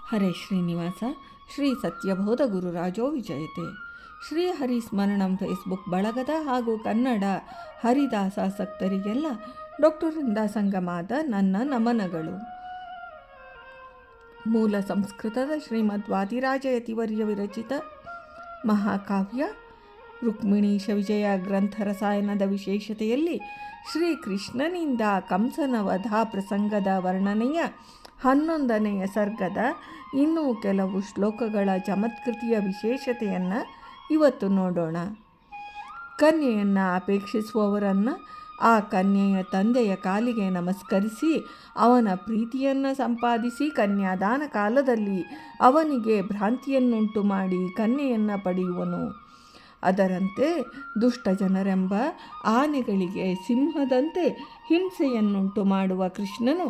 ಹರೇ Srinivasa. Shri Satyabodha ಗುರುರಾಜೋ ವಿಜಯತೆ. Shri ಹರಿಸ್ಮರಣಂ Facebook ಬಳಗದ ಹಾಗೂ ಕನ್ನಡ ಹರಿದಾಸಾಸಕ್ತರಿಗೆಲ್ಲ ಡಾಕ್ಟರಿಂದ ಸಂಗಮಾದ ನನ್ನ ನಮನಗಳು. ಮೂಲ ಸಂಸ್ಕೃತದ ಶ್ರೀಮದ್ ವಾದಿರಾಜಯತಿವರ್ಯ ವಿರಚಿತ ಮಹಾಕಾವ್ಯ ರುಕ್ಮಿಣೀಶ ವಿಜಯ ಗ್ರಂಥ ರಸಾಯನದ ವಿಶೇಷತೆಯಲ್ಲಿ ಶ್ರೀಕೃಷ್ಣನಿಂದ ಕಂಸನ ವಧಾ ಪ್ರಸಂಗದ ವರ್ಣನೆಯ 11ನೆಯ ಸರ್ಗದ ಇನ್ನೂ ಕೆಲವು ಶ್ಲೋಕಗಳ ಚಮತ್ಕೃತಿಯ ವಿಶೇಷತೆಯನ್ನು ಇವತ್ತು ನೋಡೋಣ. ಕನ್ಯೆಯನ್ನು ಅಪೇಕ್ಷಿಸುವವರನ್ನು ಆ ಕನ್ಯೆಯ ತಂದೆಯ ಕಾಲಿಗೆ ನಮಸ್ಕರಿಸಿ ಅವನ ಪ್ರೀತಿಯನ್ನು ಸಂಪಾದಿಸಿ ಕನ್ಯಾದಾನ ಕಾಲದಲ್ಲಿ ಅವನಿಗೆ ಭ್ರಾಂತಿಯನ್ನುಂಟು ಮಾಡಿ ಕನ್ಯೆಯನ್ನು ಪಡೆಯುವನು. ಅದರಂತೆ ದುಷ್ಟ ಜನರೆಂಬ ಆನೆಗಳಿಗೆ ಸಿಂಹದಂತೆ ಹಿಂಸೆಯನ್ನುಂಟು ಮಾಡುವ ಕೃಷ್ಣನು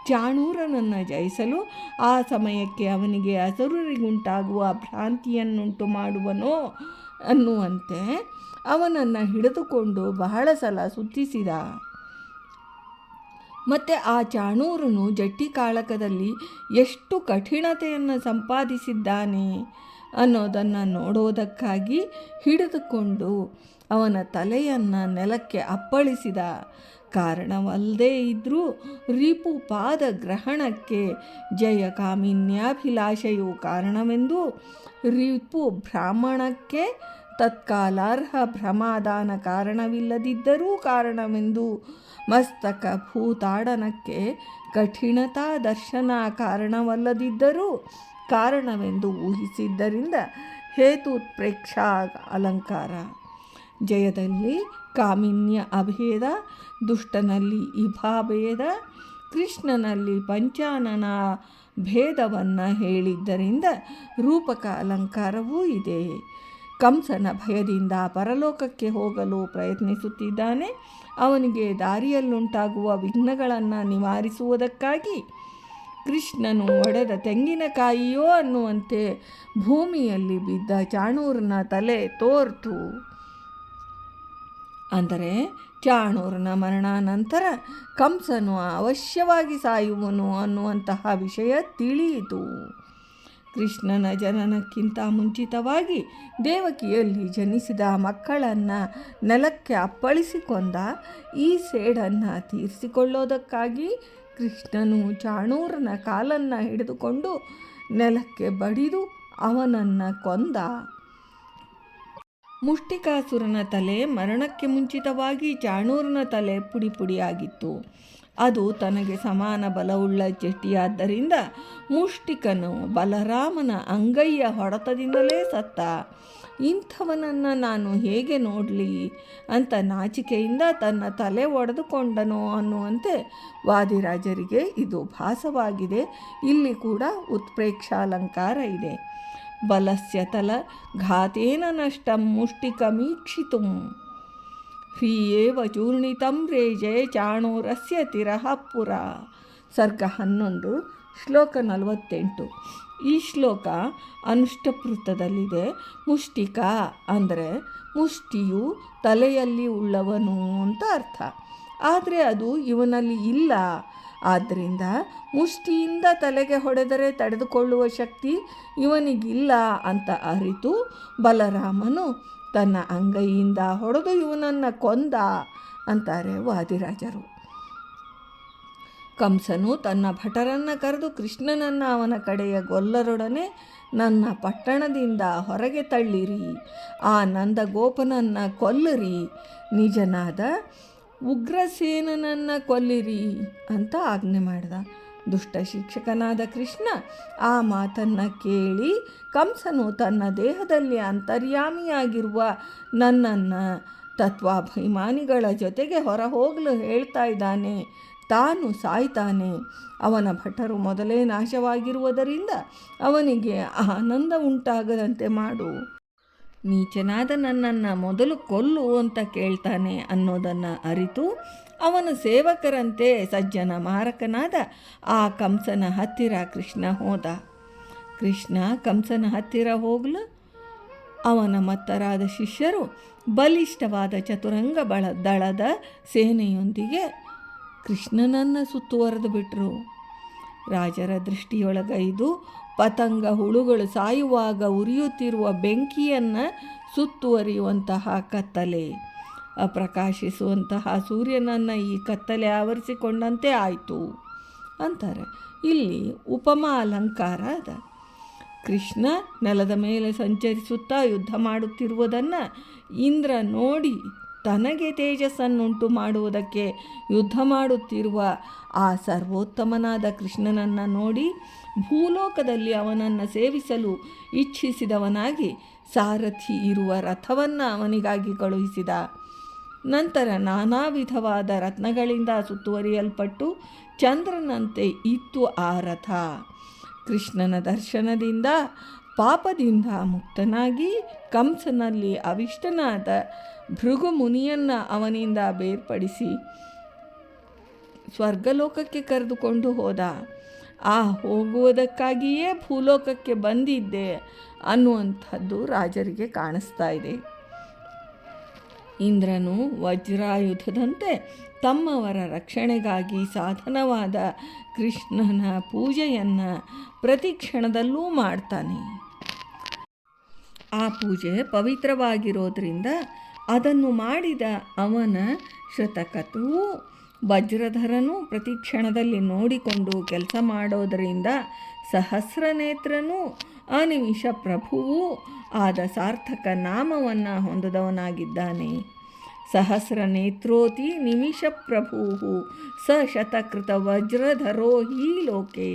ಚಾಣೂರನನ್ನು ಜಯಿಸಲು ಆ ಸಮಯಕ್ಕೆ ಅವನಿಗೆ ಅಸುರರಿಗುಂಟಾಗುವ ಭ್ರಾಂತಿಯನ್ನುಂಟು ಮಾಡುವನೋ ಅನ್ನುವಂತೆ ಅವನನ್ನು ಹಿಡಿದುಕೊಂಡು ಬಹಳ ಸಲ ಸುತ್ತಿಸಿದ. ಮತ್ತು ಆ ಚಾಣೂರನು ಜಟ್ಟಿ ಕಾಳಕದಲ್ಲಿ ಎಷ್ಟು ಕಠಿಣತೆಯನ್ನು ಸಂಪಾದಿಸಿದ್ದಾನೆ ಅನ್ನೋದನ್ನು ನೋಡೋದಕ್ಕಾಗಿ ಹಿಡಿದುಕೊಂಡು ಅವನ ತಲೆಯನ್ನು ನೆಲಕ್ಕೆ ಅಪ್ಪಳಿಸಿದ. ಕಾರಣವಲ್ಲದೇ ಇದ್ದರೂ ರಿಪುಪಾದ ಗ್ರಹಣಕ್ಕೆ ಜಯ ಕಾಮಿನ್ಯಾಭಿಲಾಷೆಯು ಕಾರಣವೆಂದು, ರಿಪು ಬ್ರಾಹ್ಮಣಕ್ಕೆ ತತ್ಕಾಲಾರ್ಹ ಭ್ರಮಾದಾನ ಕಾರಣವಿಲ್ಲದಿದ್ದರೂ ಕಾರಣವೆಂದು, ಮಸ್ತಕ ಭೂತಾಡನಕ್ಕೆ ಕಠಿಣತಾ ದರ್ಶನ ಕಾರಣವಲ್ಲದಿದ್ದರೂ ಕಾರಣವೆಂದು ಊಹಿಸಿದ್ದರಿಂದ ಹೇತುತ್ಪ್ರೇಕ್ಷಾ ಅಲಂಕಾರ. ಜಯದಲ್ಲಿ ಕಾಮಿನ್ಯ ಅಭೇದ, ದುಷ್ಟನಲ್ಲಿ ಇಭಾಭೇದ, ಕೃಷ್ಣನಲ್ಲಿ ಪಂಚಾನನ ಭೇದವನ್ನು ಹೇಳಿದ್ದರಿಂದ ರೂಪಕ ಅಲಂಕಾರವೂ ಇದೆ. ಕಂಸನ ಭಯದಿಂದ ಪರಲೋಕಕ್ಕೆ ಹೋಗಲು ಪ್ರಯತ್ನಿಸುತ್ತಿದ್ದಾನೆ. ಅವನಿಗೆ ದಾರಿಯಲ್ಲುಂಟಾಗುವ ವಿಘ್ನಗಳನ್ನು ನಿವಾರಿಸುವುದಕ್ಕಾಗಿ ಕೃಷ್ಣನು ಒಡೆದ ತೆಂಗಿನಕಾಯಿಯೋ ಅನ್ನುವಂತೆ ಭೂಮಿಯಲ್ಲಿ ಬಿದ್ದ ಚಾಣೂರನ ತಲೆ ತೋರ್ತು. ಅಂದರೆ ಚಾಣೂರನ ಮರಣಾನಂತರ ಕಂಸನು ಅವಶ್ಯವಾಗಿ ಸಾಯುವನು ಅನ್ನುವಂತಹ ವಿಷಯ ತಿಳಿಯಿತು. ಕೃಷ್ಣನ ಜನನಕ್ಕಿಂತ ಮುಂಚಿತವಾಗಿ ದೇವಕಿಯಲ್ಲಿ ಜನಿಸಿದ ಮಕ್ಕಳನ್ನು ನೆಲಕ್ಕೆ ಅಪ್ಪಳಿಸಿಕೊಂಡ. ಈ ಸೇಡನ್ನು ತೀರಿಸಿಕೊಳ್ಳೋದಕ್ಕಾಗಿ ಕೃಷ್ಣನು ಚಾಣೂರನ ಕಾಲನ್ನು ಹಿಡಿದುಕೊಂಡು ನೆಲಕ್ಕೆ ಬಡಿದು ಅವನನ್ನು ಕೊಂದ. ಮುಷ್ಟಿಕಾಸುರನ ತಲೆ ಮರಣಕ್ಕೆ ಮುಂಚಿತವಾಗಿ ಚಾಣೂರನ ತಲೆ ಪುಡಿ ಪುಡಿಯಾಗಿತ್ತು. ಅದು ತನಗೆ ಸಮಾನ ಬಲವುಳ್ಳ ಜಟ್ಟಿಯಾದ್ದರಿಂದ ಮುಷ್ಟಿಕನು ಬಲರಾಮನ ಅಂಗೈಯ ಹೊಡೆತದಿಂದಲೇ ಸತ್ತ. ಇಂಥವನನ್ನು ನಾನು ಹೇಗೆ ನೋಡಲಿ ಅಂತ ನಾಚಿಕೆಯಿಂದ ತನ್ನ ತಲೆ ಒಡೆದುಕೊಂಡನೋ ಅನ್ನುವಂತೆ ವಾದಿರಾಜರಿಗೆ ಇದು ಭಾಸವಾಗಿದೆ. ಇಲ್ಲಿ ಕೂಡ ಉತ್ಪ್ರೇಕ್ಷಾಲಂಕಾರ ಇದೆ. ಬಲಸ್ಯ ತಲ ಘಾತೇನ ನಷ್ಟಂ ಮುಷ್ಟಿಕಮೀಕ್ಷಿತುಂ ಹ್ರೀಯೇವ ಚೂರ್ಣಿತಂ ರೇಜೆ ಚಾಣೂರಸ್ಯ ತಿರಹ ಪುರ. ಸರ್ಗ 11 ಶ್ಲೋಕ 48. ಈ ಶ್ಲೋಕ ಅನುಷ್ಟಪೃತದಲ್ಲಿದೆ. ಮುಷ್ಟಿಕ ಅಂದರೆ ಮುಷ್ಟಿಯು ತಲೆಯಲ್ಲಿ ಉಳ್ಳವನು ಅಂತ ಅರ್ಥ. ಆದರೆ ಅದು ಇವನಲ್ಲಿ ಇಲ್ಲ. ಆದ್ದರಿಂದ ಮುಷ್ಟಿಯಿಂದ ತಲೆಗೆ ಹೊಡೆದರೆ ತಡೆದುಕೊಳ್ಳುವ ಶಕ್ತಿ ಇವನಿಗಿಲ್ಲ ಅಂತ ಅರಿತು ಬಲರಾಮನು ತನ್ನ ಅಂಗೈಯಿಂದ ಹೊಡೆದು ಇವನನ್ನು ಕೊಂದ ಅಂತಾರೆ ವಾದಿರಾಜರು. ಕಂಸನು ತನ್ನ ಭಟರನ್ನು ಕರೆದು ಕೃಷ್ಣನನ್ನು ಅವನ ಕಡೆಯ ಗೊಲ್ಲರೊಡನೆ ನನ್ನ ಪಟ್ಟಣದಿಂದ ಹೊರಗೆ ತಳ್ಳಿರಿ, ಆ ನಂದಗೋಪನನ್ನು ಕೊಲ್ಲಿರಿ, ನಿಜನಾದ ಉಗ್ರಸೇನನನ್ನು ಕೊಲ್ಲಿರಿ ಅಂತ ಆಜ್ಞೆ ಮಾಡಿದ. ದುಷ್ಟ ಶಿಕ್ಷಕನಾದ ಕೃಷ್ಣ ಆ ಮಾತನ್ನು ಕೇಳಿ ಕಂಸನು ತನ್ನ ದೇಹದಲ್ಲಿ ಅಂತರ್ಯಾಮಿಯಾಗಿರುವ ನನ್ನನ್ನು ತತ್ವಾಭಿಮಾನಿಗಳ ಜೊತೆಗೆ ಹೊರಹೋಗಲು ಹೇಳ್ತಾ ಇದ್ದಾನೆ. ತಾನು ಸಾಯ್ತಾನೆ. ಅವನ ಭಟರು ಮೊದಲೇ ನಾಶವಾಗಿರುವುದರಿಂದ ಅವನಿಗೆ ಆನಂದ ಉಂಟಾಗದಂತೆ ಮಾಡು. ನೀಚನಾದ ನನ್ನನ್ನು ಮೊದಲು ಕೊಲ್ಲು ಅಂತ ಕೇಳ್ತಾನೆ ಅನ್ನೋದನ್ನು ಅರಿತು ಅವನ ಸೇವಕರಂತೆ ಸಜ್ಜನ ಮಾರಕನಾದ ಆ ಕಂಸನ ಹತ್ತಿರ ಕೃಷ್ಣ ಹೋದ. ಕೃಷ್ಣ ಕಂಸನ ಹತ್ತಿರ ಹೋಗಲು ಅವನ ಮತ್ತರಾದ ಶಿಷ್ಯರು ಬಲಿಷ್ಠವಾದ ಚತುರಂಗ ದಳದ ಸೇನೆಯೊಂದಿಗೆ ಕೃಷ್ಣನನ್ನು ಸುತ್ತುವರೆದು ಬಿಟ್ಟರು. ರಾಜರ ದೃಷ್ಟಿಯೊಳಗೈದು ಪತಂಗ ಹುಳುಗಳು ಸಾಯುವಾಗ ಉರಿಯುತ್ತಿರುವ ಬೆಂಕಿಯನ್ನು ಸುತ್ತುವರಿಯುವಂತಹ ಕತ್ತಲೆ, ಅಪ್ರಕಾಶಿಸುವಂತಹ ಸೂರ್ಯನನ್ನು ಈ ಕತ್ತಲೆ ಆವರಿಸಿಕೊಂಡಂತೆ ಆಯಿತು ಅಂತಾರೆ. ಇಲ್ಲಿ ಉಪಮಾ ಅಲಂಕಾರ ಅದ. ಕೃಷ್ಣ ನೆಲದ ಮೇಲೆ ಸಂಚರಿಸುತ್ತಾ ಯುದ್ಧ ಮಾಡುತ್ತಿರುವುದನ್ನು ಇಂದ್ರ ನೋಡಿ ತನಗೆ ತೇಜಸ್ಸನ್ನುಂಟು ಮಾಡುವುದಕ್ಕೆ ಯುದ್ಧ ಮಾಡುತ್ತಿರುವ ಆ ಸರ್ವೋತ್ತಮನಾದ ಕೃಷ್ಣನನ್ನು ನೋಡಿ ಭೂಲೋಕದಲ್ಲಿ ಅವನನ್ನು ಸೇವಿಸಲು ಇಚ್ಛಿಸಿದವನಾಗಿ ಸಾರಥಿ ಇರುವ ರಥವನ್ನು ಅವನಿಗಾಗಿ ಕಳುಹಿಸಿದ. ನಂತರ ನಾನಾ ವಿಧವಾದ ರತ್ನಗಳಿಂದ ಸುತ್ತುವರಿಯಲ್ಪಟ್ಟು ಚಂದ್ರನಂತೆ ಇತ್ತು ಆ ರಥ. ಕೃಷ್ಣನ ದರ್ಶನದಿಂದ ಪಾಪದಿಂದ ಮುಕ್ತನಾಗಿ ಕಂಸನಲ್ಲಿ ಅವಿಷ್ಟನಾದ ಭೃಗು ಮುನಿಯನ್ನು ಅವನಿಂದ ಬೇರ್ಪಡಿಸಿ ಸ್ವರ್ಗಲೋಕಕ್ಕೆ ಕರೆದುಕೊಂಡು ಹೋದ. ಆ ಹೋಗುವುದಕ್ಕಾಗಿಯೇ ಭೂಲೋಕಕ್ಕೆ ಬಂದಿದ್ದೆ ಅನ್ನುವಂಥದ್ದು ರಾಜರಿಗೆ ಕಾಣಿಸ್ತಾ ಇದೆ. ಇಂದ್ರನು ವಜ್ರಾಯುಧದಂತೆ ತಮ್ಮವರ ರಕ್ಷಣೆಗಾಗಿ ಸಾಧನವಾದ ಕೃಷ್ಣನ ಪೂಜೆಯನ್ನು ಪ್ರತಿ ಕ್ಷಣದಲ್ಲೂ ಮಾಡ್ತಾನೆ. ಆ ಪೂಜೆ ಪವಿತ್ರವಾಗಿರೋದ್ರಿಂದ ಅದನ್ನು ಮಾಡಿದ ಅವನ ಶ್ರುತಕತುವು ವಜ್ರಧರನು ಪ್ರತಿ ಕ್ಷಣದಲ್ಲಿ ನೋಡಿಕೊಂಡು ಕೆಲಸ ಮಾಡೋದರಿಂದ ಸಹಸ್ರನೇತ್ರನೂ ಅನಿಮಿಷ ಪ್ರಭುವೂ ಆದ ಸಾರ್ಥಕ ನಾಮವನ್ನು ಹೊಂದಿದವನಾಗಿದ್ದಾನೆ. ಸಹಸ್ರನೇತ್ರೋತಿ ನಿಮಿಷ ಪ್ರಭು ಸ ಶತಕೃತ ವಜ್ರಧರೋ ಹಿ ಲೋಕೆ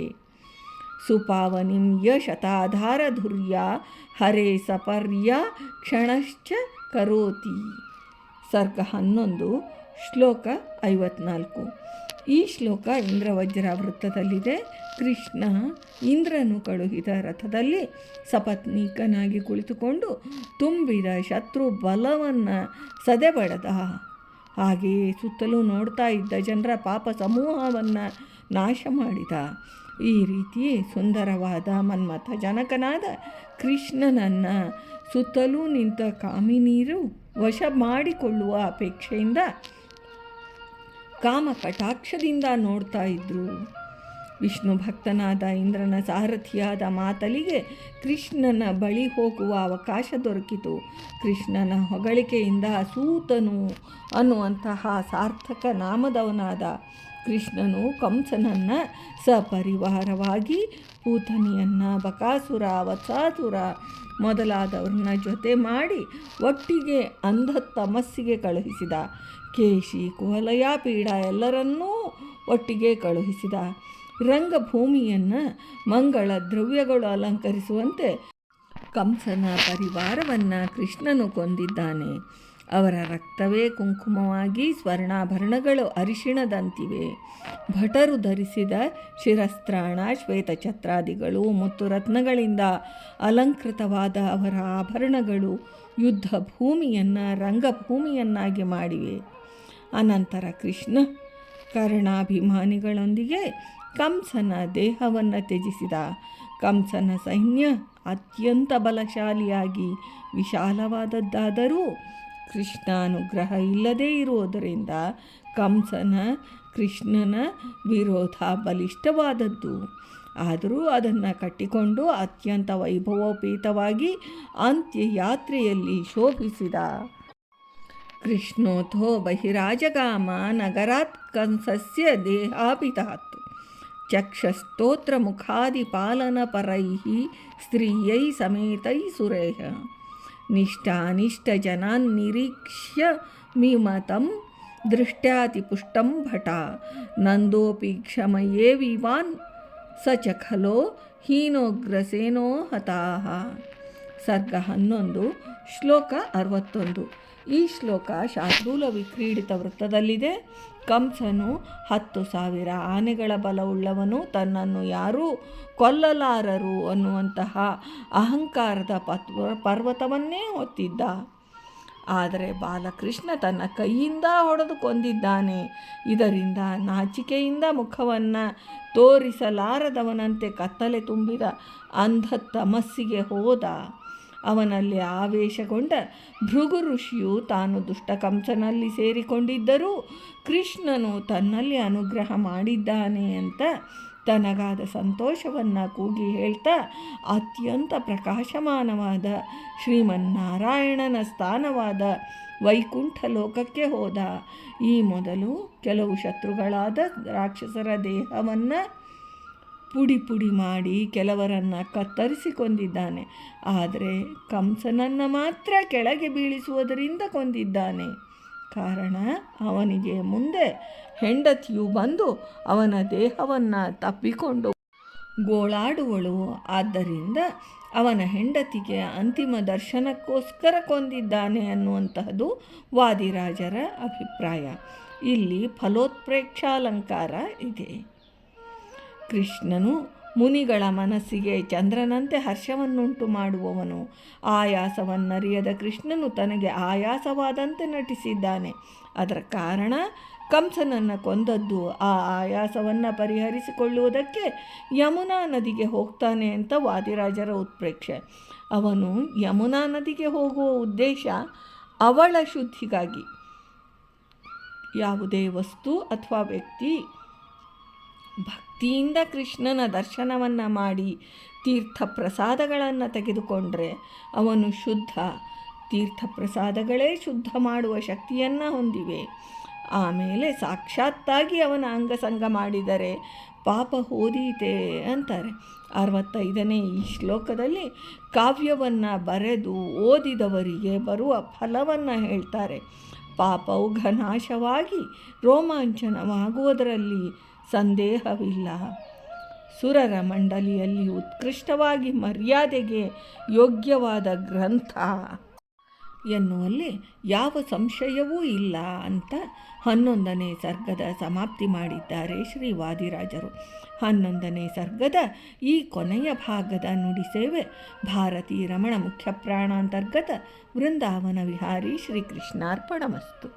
ಸುಪಾವನಿಂ ಯಶತಾಧಾರಧುರ್ಯ ಹರೇ ಸಪರ್ಯ ಕ್ಷಣಶ್ಚ ಕರೋತಿ. ಸರ್ಗ 11 ಶ್ಲೋಕ 54. ಈ ಶ್ಲೋಕ ಇಂದ್ರವಜ್ರ ವೃತ್ತದಲ್ಲಿದೆ. ಕೃಷ್ಣ ಇಂದ್ರನು ಕಳುಹಿದ ರಥದಲ್ಲಿ ಸಪತ್ನೀಕನಾಗಿ ಕುಳಿತುಕೊಂಡು ತುಂಬಿದ ಶತ್ರು ಬಲವನ್ನು ಸದೆಬಡೆದ. ಹಾಗೆಯೇ ಸುತ್ತಲೂ ನೋಡ್ತಾ ಇದ್ದ ಜನರ ಪಾಪ ಸಮೂಹವನ್ನು ನಾಶ ಮಾಡಿದ. ಈ ರೀತಿ ಸುಂದರವಾದ ಮನ್ಮಥ ಜನಕನಾದ ಕೃಷ್ಣನನ್ನು ಸುತ್ತಲೂ ನಿಂತ ಕಾಮಿನೀರು ವಶ ಮಾಡಿಕೊಳ್ಳುವ ಅಪೇಕ್ಷೆಯಿಂದ ಕಾಮ ಕಟಾಕ್ಷದಿಂದ ನೋಡ್ತಾ ಇದ್ದರು. ವಿಷ್ಣು ಭಕ್ತನಾದ ಇಂದ್ರನ ಸಾರಥಿಯಾದ ಮಾತಲಿಗೆ ಕೃಷ್ಣನ ಬಳಿ ಹೋಗುವ ಅವಕಾಶ ದೊರಕಿತು. ಕೃಷ್ಣನ ಹೊಗಳಿಕೆಯಿಂದ ಸೂತನು ಅನ್ನುವಂತಹ ಸಾರ್ಥಕ ನಾಮದವನಾದ ಕೃಷ್ಣನು ಕಂಸನನ್ನು ಸಪರಿವಾರವಾಗಿ ಪೂತನಿಯನ್ನು, ಬಕಾಸುರ, ವತ್ಸಾಸುರ ಮೊದಲಾದವ್ರನ್ನ ಜೊತೆ ಮಾಡಿ ಒಟ್ಟಿಗೆ ಅಂಧ ತಮಸ್ಸಿಗೆ ಕಳುಹಿಸಿದ. ಕೇಶಿ, ಕುವಲಯ, ಪೀಡ ಎಲ್ಲರನ್ನೂ ಒಟ್ಟಿಗೆ ಕಳುಹಿಸಿದ. ರಂಗಭೂಮಿಯನ್ನು ಮಂಗಳ ದ್ರವ್ಯಗಳು ಅಲಂಕರಿಸುವಂತೆ ಕಂಸನ ಪರಿವಾರವನ್ನು ಕೃಷ್ಣನು ಕೊಂದಿದ್ದಾನೆ. ಅವರ ರಕ್ತವೇ ಕುಂಕುಮವಾಗಿ ಸ್ವರ್ಣಾಭರಣಗಳು ಅರಿಶಿಣದಂತಿವೆ. ಭಟರು ಧರಿಸಿದ ಶಿರಸ್ತ್ರಾಣ, ಶ್ವೇತಛತ್ರಾದಿಗಳು ಮುತ್ತು ರತ್ನಗಳಿಂದ ಅಲಂಕೃತವಾದ ಅವರ ಆಭರಣಗಳು ಯುದ್ಧ ಭೂಮಿಯನ್ನು ರಂಗಭೂಮಿಯನ್ನಾಗಿ ಮಾಡಿವೆ. ಅನಂತರ ಕೃಷ್ಣ ಕರ್ಣಾಭಿಮಾನಿಗಳೊಂದಿಗೆ ಕಂಸನ ದೇಹವನ್ನು ತ್ಯಜಿಸಿದ. ಕಂಸನ ಸೈನ್ಯ ಅತ್ಯಂತ ಬಲಶಾಲಿಯಾಗಿ ವಿಶಾಲವಾದದ್ದಾದರೂ ಕೃಷ್ಣಾನುಗ್ರಹ ಇಲ್ಲದೇ ಇರುವುದರಿಂದ ಕೃಷ್ಣನ ವಿರೋಧ ಬಲಿಷ್ಠವಾದದ್ದು. ಆದರೂ ಅದನ್ನು ಕಟ್ಟಿಕೊಂಡು ಅತ್ಯಂತ ವೈಭವೋಪೇತವಾಗಿ ಅಂತ್ಯಯಾತ್ರೆಯಲ್ಲಿ ಶೋಭಿಸಿದ. ಕೃಷ್ಣೋಥೋ ಬಹಿರಾಜಗಾಮ ನಗರಾತ್ ಕಂಸಸ್ಯ ದೇಹಾಪಿತಾತ್ ಚಕ್ಷಸ್ತೋತ್ರ ಮುಖಾದಿಪಾಲನಪರೈಃ ಸ್ತ್ರೀಯೈ ಸಮೇತೈ ಸುರೈಃ ನಿಷ್ಠಾನಿಷ್ಟಜನಾನ್ ನಿರೀಕ್ಷ್ಯ ಮಿಮತಂ ದೃಷ್ಟ್ಯಾತಿಪುಷ್ಟಂ ಭಟ ನಂದೋಪಿ ಕ್ಷಮಯೇ ವಿವಾನ್ ಸ ಚ ಖಲೋ ಹೀನೋಗ್ರಸೇನೋ ಹತಾಃ. ಸರ್ಗ 11 ಶ್ಲೋಕ 61. ಈ ಶ್ಲೋಕ ಶಾರ್ದೂಲ ವಿಕ್ರೀಡಿತ ವೃತ್ತದಲ್ಲಿದೆ. ಕಂಸನು 10,000 ಆನೆಗಳ ಬಲವುಳ್ಳವನು, ತನ್ನನ್ನು ಯಾರೂ ಕೊಲ್ಲಲಾರರು ಅನ್ನುವಂತಹ ಅಹಂಕಾರದ ಪರ್ವತವನ್ನೇ ಹೊತ್ತಿದ್ದ. ಆದರೆ ಬಾಲಕೃಷ್ಣ ತನ್ನ ಕೈಯಿಂದ ಹೊಡೆದು ಕೊಂದಿದ್ದಾನೆ. ಇದರಿಂದ ನಾಚಿಕೆಯಿಂದ ಮುಖವನ್ನು ತೋರಿಸಲಾರದವನಂತೆ ಕತ್ತಲೆ ತುಂಬಿದ ಅಂಧ ತಮಸ್ಸಿಗೆ ಹೋದ. ಅವನಲ್ಲಿ ಆವೇಶಗೊಂಡ ಭೃಗು ಋಷಿಯು ತಾನು ದುಷ್ಟ ಕಂಸನಲ್ಲಿ ಸೇರಿಕೊಂಡಿದ್ದರೂ ಕೃಷ್ಣನು ತನ್ನಲ್ಲಿ ಅನುಗ್ರಹ ಮಾಡಿದ್ದಾನೆ ಅಂತ ತನಗಾದ ಸಂತೋಷವನ್ನು ಕೂಗಿ ಹೇಳ್ತಾ ಅತ್ಯಂತ ಪ್ರಕಾಶಮಾನವಾದ ಶ್ರೀಮನ್ನಾರಾಯಣನ ಸ್ಥಾನವಾದ ವೈಕುಂಠ ಲೋಕಕ್ಕೆ ಹೋದ. ಈ ಮೊದಲು ಕೆಲವು ಶತ್ರುಗಳಾದ ರಾಕ್ಷಸರ ದೇಹವನ್ನು ಪುಡಿ ಪುಡಿ ಮಾಡಿ ಕೆಲವರನ್ನು ಕತ್ತರಿಸಿ ಕೊಂದಿದ್ದಾನೆ. ಆದರೆ ಕಂಸನನ್ನು ಮಾತ್ರ ಕೆಳಗೆ ಬೀಳಿಸುವುದರಿಂದ ಕೊಂದಿದ್ದಾನೆ. ಕಾರಣ, ಅವನಿಗೆ ಮುಂದೆ ಹೆಂಡತಿಯು ಬಂದು ಅವನ ದೇಹವನ್ನು ತಪ್ಪಿಕೊಂಡು ಗೋಳಾಡುವಳು. ಆದ್ದರಿಂದ ಅವನ ಹೆಂಡತಿಗೆ ಅಂತಿಮ ದರ್ಶನಕ್ಕೋಸ್ಕರ ಕೊಂದಿದ್ದಾನೆ ಅನ್ನುವಂತಹದ್ದು ವಾದಿರಾಜರ ಅಭಿಪ್ರಾಯ. ಇಲ್ಲಿ ಫಲೋತ್ಪ್ರೇಕ್ಷಾಲಂಕಾರ ಇದೆ. ಕೃಷ್ಣನು ಮುನಿಗಳ ಮನಸ್ಸಿಗೆ ಚಂದ್ರನಂತೆ ಹರ್ಷವನ್ನುಂಟು ಮಾಡುವವನು. ಆಯಾಸವನ್ನರಿಯದ ಕೃಷ್ಣನು ತನಗೆ ಆಯಾಸವಾದಂತೆ ನಟಿಸಿದ್ದಾನೆ. ಅದರ ಕಾರಣ, ಕಂಸನನ್ನು ಕೊಂದದ್ದು ಆ ಆಯಾಸವನ್ನು ಪರಿಹರಿಸಿಕೊಳ್ಳುವುದಕ್ಕೆ ಯಮುನಾ ನದಿಗೆ ಹೋಗ್ತಾನೆ ಅಂತ ವಾದಿರಾಜರ ಉತ್ಪ್ರೇಕ್ಷೆ. ಅವನು ಯಮುನಾ ನದಿಗೆ ಹೋಗುವ ಉದ್ದೇಶ ಅವಳ ಶುದ್ಧಿಗಾಗಿ. ಯಾವುದೇ ವಸ್ತು ಅಥವಾ ವ್ಯಕ್ತಿ ಭಕ್ತಿಯಿಂದ ಕೃಷ್ಣನ ದರ್ಶನವನ್ನು ಮಾಡಿ ತೀರ್ಥ ಪ್ರಸಾದಗಳನ್ನು ತೆಗೆದುಕೊಂಡ್ರೆ ಅವನು ಶುದ್ಧ. ತೀರ್ಥ ಪ್ರಸಾದಗಳೇ ಶುದ್ಧ ಮಾಡುವ ಶಕ್ತಿಯನ್ನು ಹೊಂದಿವೆ. ಆಮೇಲೆ ಸಾಕ್ಷಾತ್ತಾಗಿ ಅವನ ಅಂಗಸಂಗ ಮಾಡಿದರೆ ಪಾಪ ಹೋದೀತೆ ಅಂತಾರೆ. 65ನೇ ಈ ಶ್ಲೋಕದಲ್ಲಿ ಕಾವ್ಯವನ್ನು ಬರೆದು ಓದಿದವರಿಗೆ ಬರುವ ಫಲವನ್ನು ಹೇಳ್ತಾರೆ. ಪಾಪೌಘ ನಾಶವಾಗಿ ರೋಮಾಂಚನವಾಗುವುದರಲ್ಲಿ ಸಂದೇಹವಿಲ್ಲ. ಸುರರ ಮಂಡಲಿಯಲ್ಲಿ ಉತ್ಕೃಷ್ಟವಾಗಿ ಮರ್ಯಾದೆಗೆ ಯೋಗ್ಯವಾದ ಗ್ರಂಥ ಎನ್ನುವಲ್ಲಿ ಯಾವ ಸಂಶಯವೂ ಇಲ್ಲ ಅಂತ 11ನೇ ಸರ್ಗದ ಸಮಾಪ್ತಿ ಮಾಡಿದ್ದಾರೆ ಶ್ರೀ ವಾದಿರಾಜರು. 11ನೇ ಸರ್ಗದ ಈ ಕೊನೆಯ ಭಾಗದ ನುಡಿಸೇವೆ ಭಾರತೀ ರಮಣ ಮುಖ್ಯ ಪ್ರಾಣಾಂತರ್ಗತ ವೃಂದಾವನ ವಿಹಾರಿ ಶ್ರೀಕೃಷ್ಣಾರ್ಪಣಮಸ್ತು.